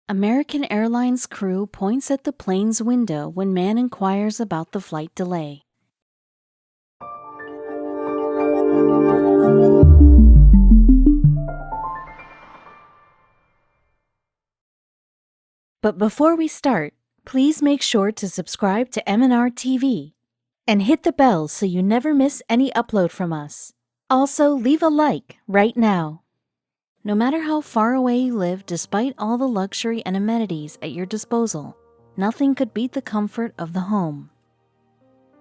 American Airlines crew points at the plane's window when man inquires about the flight delay. But before we start, please make sure to subscribe to m&rtv and hit the bell so you never miss any upload from us. Also, leave a like right now. No matter how far away you live, despite all the luxury and amenities at your disposal, nothing could beat the comfort of the home.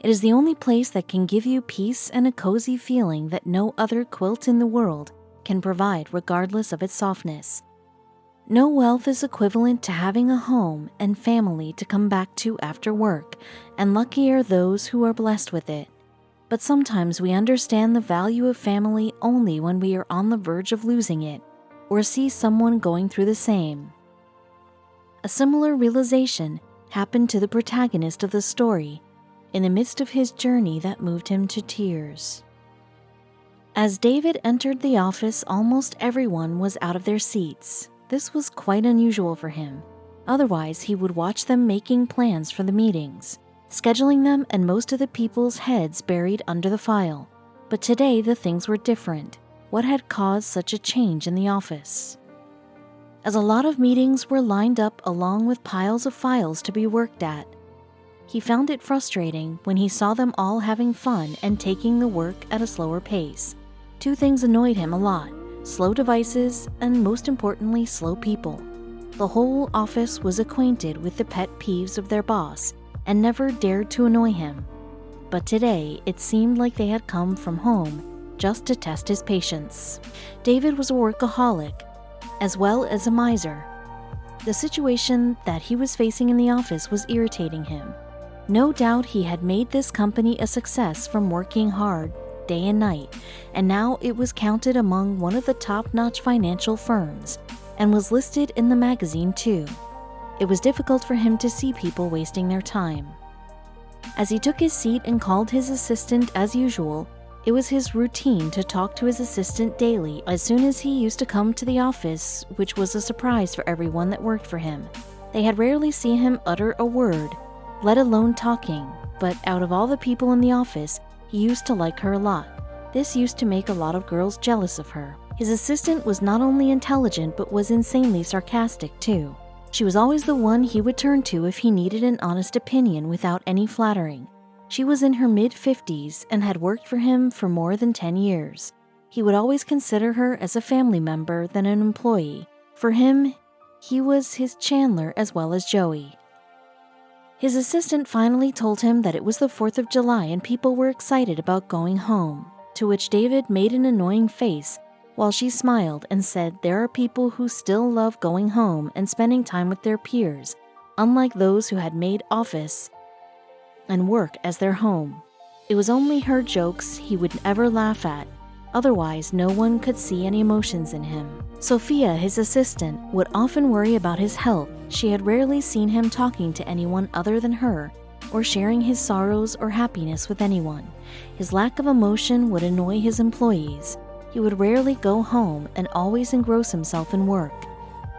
It is the only place that can give you peace and a cozy feeling that no other quilt in the world can provide, regardless of its softness. No wealth is equivalent to having a home and family to come back to after work, and lucky are those who are blessed with it. But sometimes we understand the value of family only when we are on the verge of losing it, or see someone going through the same. A similar realization happened to the protagonist of the story in the midst of his journey that moved him to tears. As David entered the office, almost everyone was out of their seats. This was quite unusual for him. Otherwise, he would watch them making plans for the meetings, scheduling them, and most of the people's heads buried under the file. But today, the things were different. What had caused such a change in the office? As a lot of meetings were lined up along with piles of files to be worked at, he found it frustrating when he saw them all having fun and taking the work at a slower pace. Two things annoyed him a lot: slow devices and, most importantly, slow people. The whole office was acquainted with the pet peeves of their boss and never dared to annoy him. But today, it seemed like they had come from home just to test his patience. David was a workaholic, as well as a miser. The situation that he was facing in the office was irritating him. No doubt he had made this company a success from working hard day and night, and now it was counted among one of the top-notch financial firms, and was listed in the magazine too. It was difficult for him to see people wasting their time. As he took his seat and called his assistant as usual, it was his routine to talk to his assistant daily as soon as he used to come to the office, which was a surprise for everyone that worked for him. They had rarely seen him utter a word, let alone talking, but out of all the people in the office, he used to like her a lot. This used to make a lot of girls jealous of her. His assistant was not only intelligent, but was insanely sarcastic too. She was always the one he would turn to if he needed an honest opinion without any flattering. She was in her mid-50s and had worked for him for more than 10 years. He would always consider her as a family member than an employee. For him, he was his Chandler as well as Joey. His assistant finally told him that it was the 4th of July and people were excited about going home, to which David made an annoying face while she smiled and said there are people who still love going home and spending time with their peers, unlike those who had made office and work as their home. It was only her jokes he would ever laugh at. Otherwise, no one could see any emotions in him. Sophia, his assistant, would often worry about his health. She had rarely seen him talking to anyone other than her, or sharing his sorrows or happiness with anyone. His lack of emotion would annoy his employees. He would rarely go home and always engross himself in work.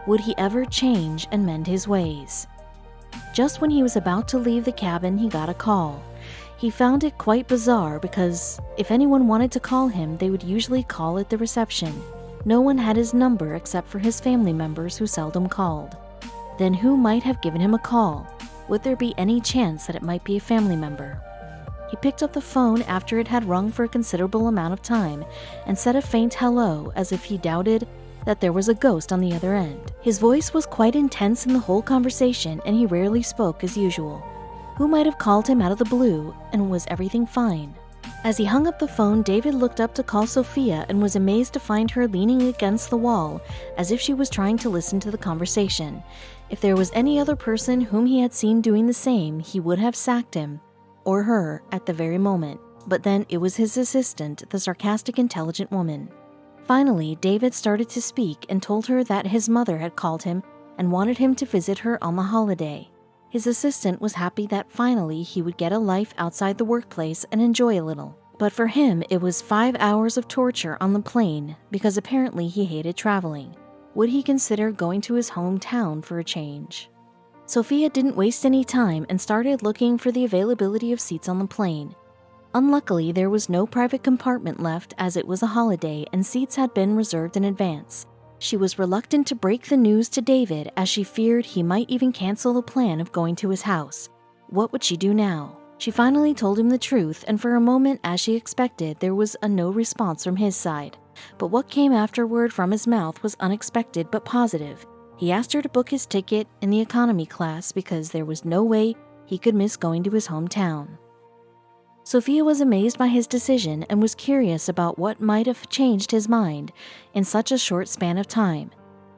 Would he ever change and mend his ways? Just when he was about to leave the cabin, he got a call. He found it quite bizarre because if anyone wanted to call him, they would usually call at the reception. No one had his number except for his family members who seldom called. Then who might have given him a call? Would there be any chance that it might be a family member? He picked up the phone after it had rung for a considerable amount of time and said a faint hello as if he doubted that there was a ghost on the other end. His voice was quite intense in the whole conversation and he rarely spoke as usual. Who might have called him out of the blue, and was everything fine? As he hung up the phone, David looked up to call Sophia and was amazed to find her leaning against the wall as if she was trying to listen to the conversation. If there was any other person whom he had seen doing the same, he would have sacked him, or her, at the very moment. But then it was his assistant, the sarcastic, intelligent woman. Finally, David started to speak and told her that his mother had called him and wanted him to visit her on the holiday. His assistant was happy that finally he would get a life outside the workplace and enjoy a little. But for him, it was 5 hours of torture on the plane because apparently he hated traveling. Would he consider going to his hometown for a change? Sophia didn't waste any time and started looking for the availability of seats on the plane. Unluckily, there was no private compartment left as it was a holiday and seats had been reserved in advance. She was reluctant to break the news to David as she feared he might even cancel the plan of going to his house. What would she do now? She finally told him the truth, and for a moment, as she expected, there was a no response from his side. But what came afterward from his mouth was unexpected but positive. He asked her to book his ticket in the economy class because there was no way he could miss going to his hometown. Sophia was amazed by his decision and was curious about what might have changed his mind in such a short span of time,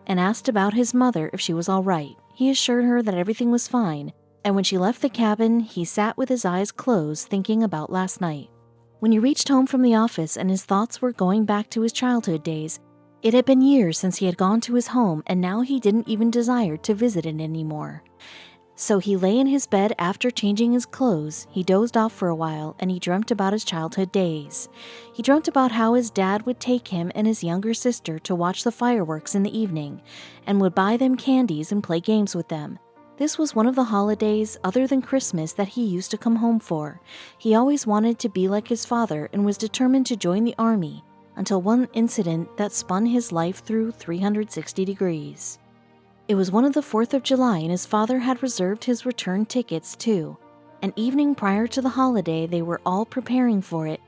and asked about his mother if she was all right. He assured her that everything was fine, and when she left the cabin, he sat with his eyes closed thinking about last night. When he reached home from the office and his thoughts were going back to his childhood days, it had been years since he had gone to his home, and now he didn't even desire to visit it anymore. So he lay in his bed after changing his clothes. He dozed off for a while, and he dreamt about his childhood days. He dreamt about how his dad would take him and his younger sister to watch the fireworks in the evening, and would buy them candies and play games with them. This was one of the holidays, other than Christmas, that he used to come home for. He always wanted to be like his father and was determined to join the army, until one incident that spun his life through 360 degrees. It was one of the 4th of July, and his father had reserved his return tickets too. An evening prior to the holiday, they were all preparing for it,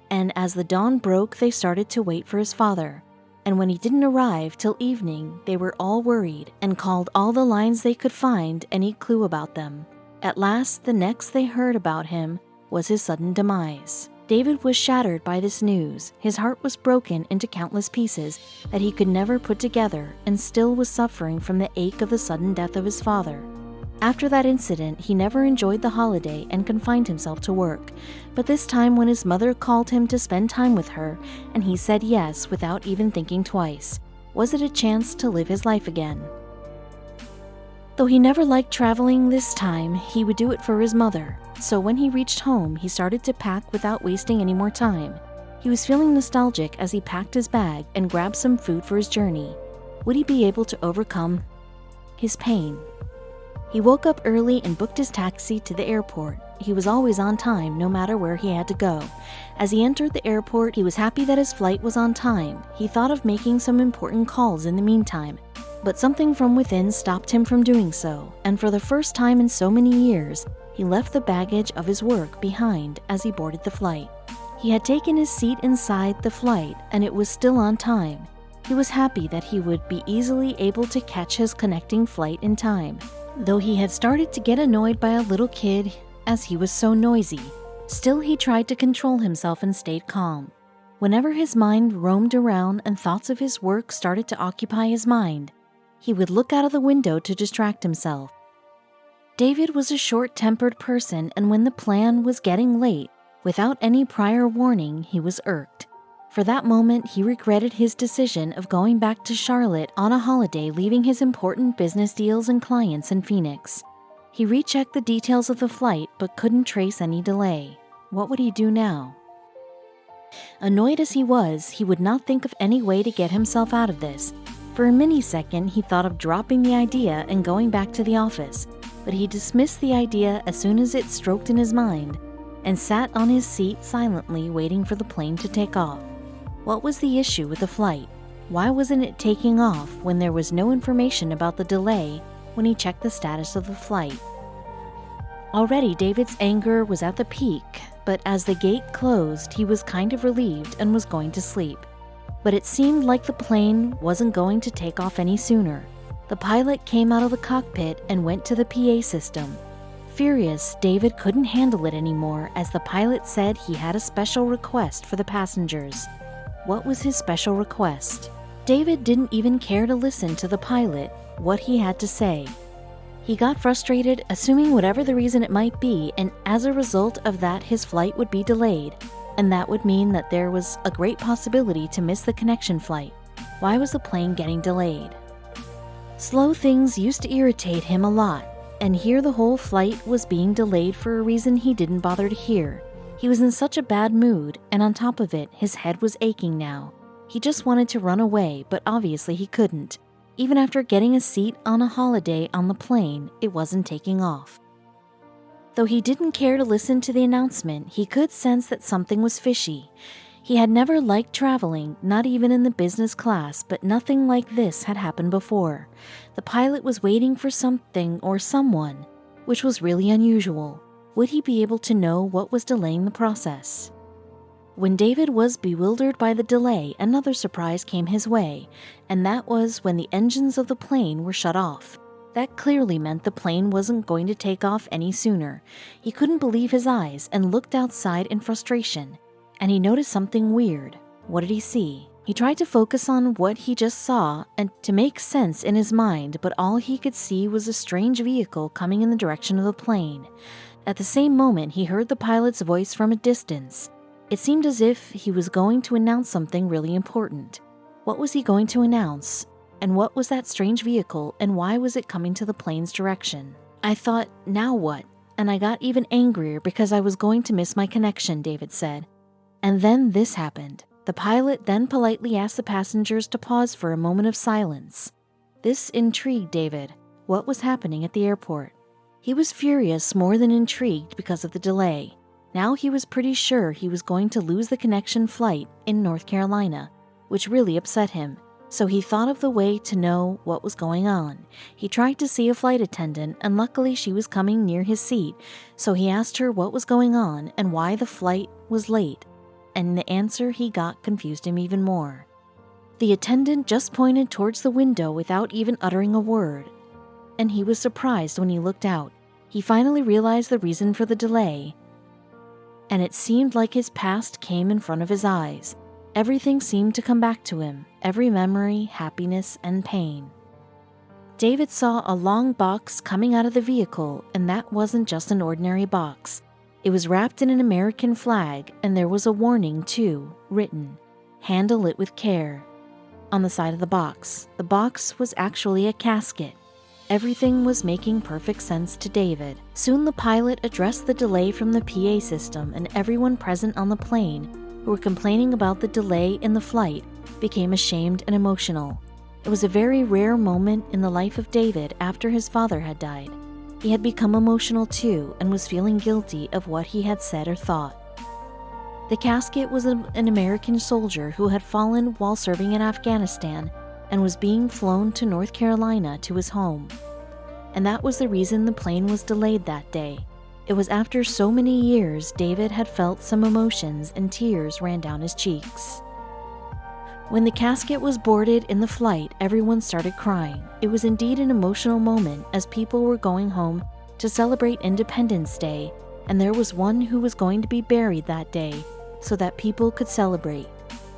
and as the dawn broke, they started to wait for his father. And when he didn't arrive till evening, they were all worried and called all the lines they could find any clue about them. At last, the next they heard about him was his sudden demise. David was shattered by this news. His heart was broken into countless pieces that he could never put together, and still was suffering from the ache of the sudden death of his father. After that incident, he never enjoyed the holiday and confined himself to work. But this time, when his mother called him to spend time with her, and he said yes without even thinking twice, was it a chance to live his life again? Though he never liked traveling this time, he would do it for his mother. So when he reached home, he started to pack without wasting any more time. He was feeling nostalgic as he packed his bag and grabbed some food for his journey. Would he be able to overcome his pain? He woke up early and booked his taxi to the airport. He was always on time, no matter where he had to go. As he entered the airport, he was happy that his flight was on time. He thought of making some important calls in the meantime, but something from within stopped him from doing so, and for the first time in so many years, he left the baggage of his work behind as he boarded the flight. He had taken his seat inside the flight, and it was still on time. He was happy that he would be easily able to catch his connecting flight in time, though he had started to get annoyed by a little kid as he was so noisy. Still, he tried to control himself and stayed calm. Whenever his mind roamed around and thoughts of his work started to occupy his mind, he would look out of the window to distract himself. David was a short-tempered person, and when the plan was getting late, without any prior warning, he was irked. For that moment, he regretted his decision of going back to Charlotte on a holiday, leaving his important business deals and clients in Phoenix. He rechecked the details of the flight, but couldn't trace any delay. What would he do now? Annoyed as he was, he would not think of any way to get himself out of this. For a mini-second, he thought of dropping the idea and going back to the office, but he dismissed the idea as soon as it stroked in his mind, and sat on his seat silently waiting for the plane to take off. What was the issue with the flight? Why wasn't it taking off when there was no information about the delay when he checked the status of the flight? Already David's anger was at the peak, but as the gate closed, he was kind of relieved and was going to sleep. But it seemed like the plane wasn't going to take off any sooner. The pilot came out of the cockpit and went to the PA system. Furious, David couldn't handle it anymore as the pilot said he had a special request for the passengers. What was his special request? David didn't even care to listen to the pilot, what he had to say. He got frustrated, assuming whatever the reason it might be, and as a result of that, his flight would be delayed, and that would mean that there was a great possibility to miss the connection flight. Why was the plane getting delayed? Slow things used to irritate him a lot, and here the whole flight was being delayed for a reason he didn't bother to hear. He was in such a bad mood, and on top of it, his head was aching now. He just wanted to run away, but obviously he couldn't. Even after getting a seat on a holiday on the plane, it wasn't taking off. Though he didn't care to listen to the announcement, he could sense that something was fishy. He had never liked traveling, not even in the business class, but nothing like this had happened before. The pilot was waiting for something or someone, which was really unusual. Would he be able to know what was delaying the process? When David was bewildered by the delay, another surprise came his way, and that was when the engines of the plane were shut off. That clearly meant the plane wasn't going to take off any sooner. He couldn't believe his eyes and looked outside in frustration, and he noticed something weird. What did he see? He tried to focus on what he just saw and to make sense in his mind, but all he could see was a strange vehicle coming in the direction of the plane. At the same moment, he heard the pilot's voice from a distance. It seemed as if he was going to announce something really important. What was he going to announce? And what was that strange vehicle, and why was it coming to the plane's direction? I thought, now what? And I got even angrier because I was going to miss my connection, David said. And then this happened. The pilot then politely asked the passengers to pause for a moment of silence. This intrigued David. What was happening at the airport? He was furious more than intrigued because of the delay. Now he was pretty sure he was going to lose the connection flight in North Carolina, which really upset him. So he thought of the way to know what was going on. He tried to see a flight attendant, and luckily she was coming near his seat, so he asked her what was going on and why the flight was late. And the answer he got confused him even more. The attendant just pointed towards the window without even uttering a word, and he was surprised when he looked out. He finally realized the reason for the delay, and it seemed like his past came in front of his eyes. Everything seemed to come back to him, every memory, happiness, and pain. David saw a long box coming out of the vehicle, and that wasn't just an ordinary box. It was wrapped in an American flag, and there was a warning, too, written, "Handle it with care," on the side of the box. The box was actually a casket. Everything was making perfect sense to David. Soon the pilot addressed the delay from the PA system, and everyone present on the plane who were complaining about the delay in the flight became ashamed and emotional. It was a very rare moment in the life of David after his father had died. He had become emotional too and was feeling guilty of what he had said or thought. The casket was an American soldier who had fallen while serving in Afghanistan and was being flown to North Carolina to his home. And that was the reason the plane was delayed that day. It was after so many years David had felt some emotions and tears ran down his cheeks. When the casket was boarded in the flight, everyone started crying. It was indeed an emotional moment as people were going home to celebrate Independence Day, and there was one who was going to be buried that day so that people could celebrate.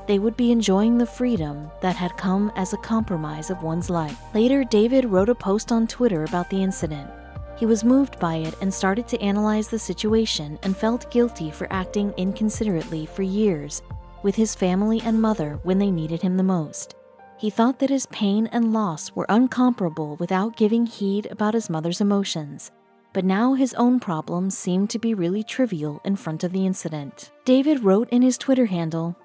They would be enjoying the freedom that had come as a compromise of one's life. Later, David wrote a post on Twitter about the incident. He was moved by it and started to analyze the situation and felt guilty for acting inconsiderately for years with his family and mother when they needed him the most. He thought that his pain and loss were uncomparable without giving heed about his mother's emotions. But now his own problems seemed to be really trivial in front of the incident. David wrote in his Twitter handle,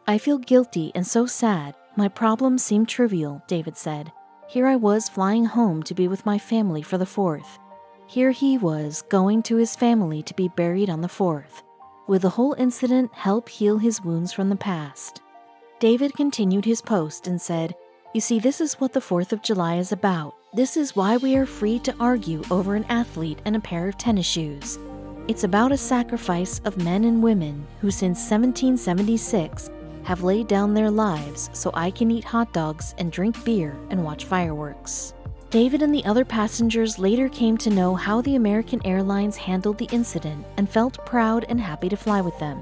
"I feel guilty and so sad. My problems seem trivial," David said. "Here I was flying home to be with my family for the 4th. Here he was, going to his family to be buried on the 4th. Would the whole incident help heal his wounds from the past?" David continued his post and said, "You see, this is what the 4th of July is about. This is why we are free to argue over an athlete and a pair of tennis shoes. It's about a sacrifice of men and women who since 1776 have laid down their lives so I can eat hot dogs and drink beer and watch fireworks." David and the other passengers later came to know how the American Airlines handled the incident and felt proud and happy to fly with them.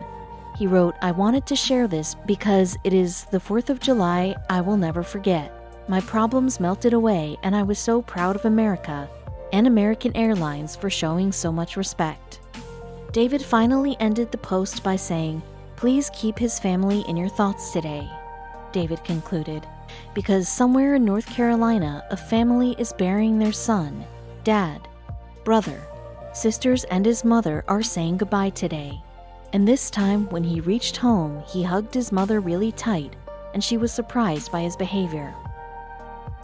He wrote, "I wanted to share this because it is the 4th of July I will never forget. My problems melted away and I was so proud of America and American Airlines for showing so much respect." David finally ended the post by saying, "Please keep his family in your thoughts today," David concluded, "because somewhere in North Carolina, a family is burying their son, dad, brother, sisters, and his mother are saying goodbye today." And this time, when he reached home, he hugged his mother really tight and she was surprised by his behavior.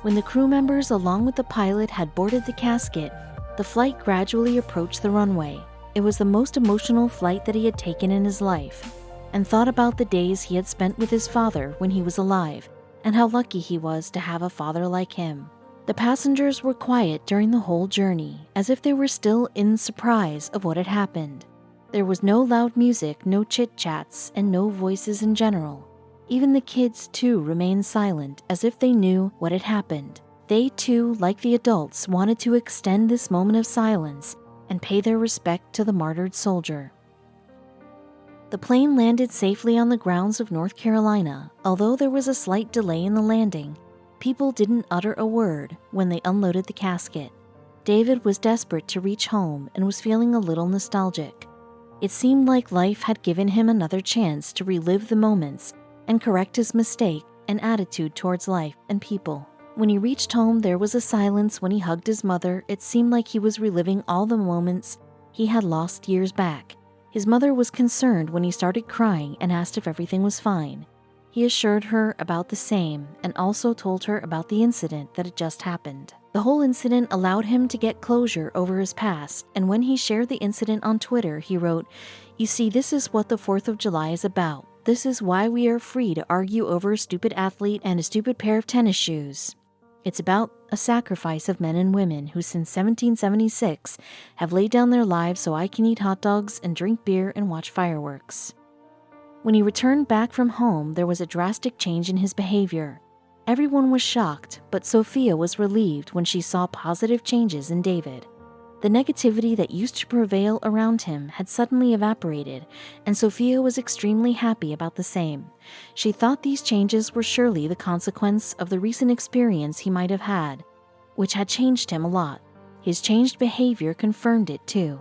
When the crew members along with the pilot had boarded the casket, the flight gradually approached the runway. It was the most emotional flight that he had taken in his life, and thought about the days he had spent with his father when he was alive, and how lucky he was to have a father like him. The passengers were quiet during the whole journey, as if they were still in surprise of what had happened. There was no loud music, no chit-chats, and no voices in general. Even the kids, too, remained silent, as if they knew what had happened. They, too, like the adults, wanted to extend this moment of silence and pay their respect to the martyred soldier. The plane landed safely on the grounds of North Carolina. Although there was a slight delay in the landing, people didn't utter a word when they unloaded the casket. David was desperate to reach home and was feeling a little nostalgic. It seemed like life had given him another chance to relive the moments and correct his mistake and attitude towards life and people. When he reached home, there was a silence. When he hugged his mother, it seemed like he was reliving all the moments he had lost years back. His mother was concerned when he started crying and asked if everything was fine. He assured her about the same and also told her about the incident that had just happened. The whole incident allowed him to get closure over his past, and when he shared the incident on Twitter, he wrote, "You see, this is what the 4th of July is about. This is why we are free to argue over a stupid athlete and a stupid pair of tennis shoes. It's about a sacrifice of men and women who since 1776 have laid down their lives so I can eat hot dogs and drink beer and watch fireworks." When he returned back from home, there was a drastic change in his behavior. Everyone was shocked, but Sophia was relieved when she saw positive changes in David. The negativity that used to prevail around him had suddenly evaporated, and Sophia was extremely happy about the same. She thought these changes were surely the consequence of the recent experience he might have had, which had changed him a lot. His changed behavior confirmed it too.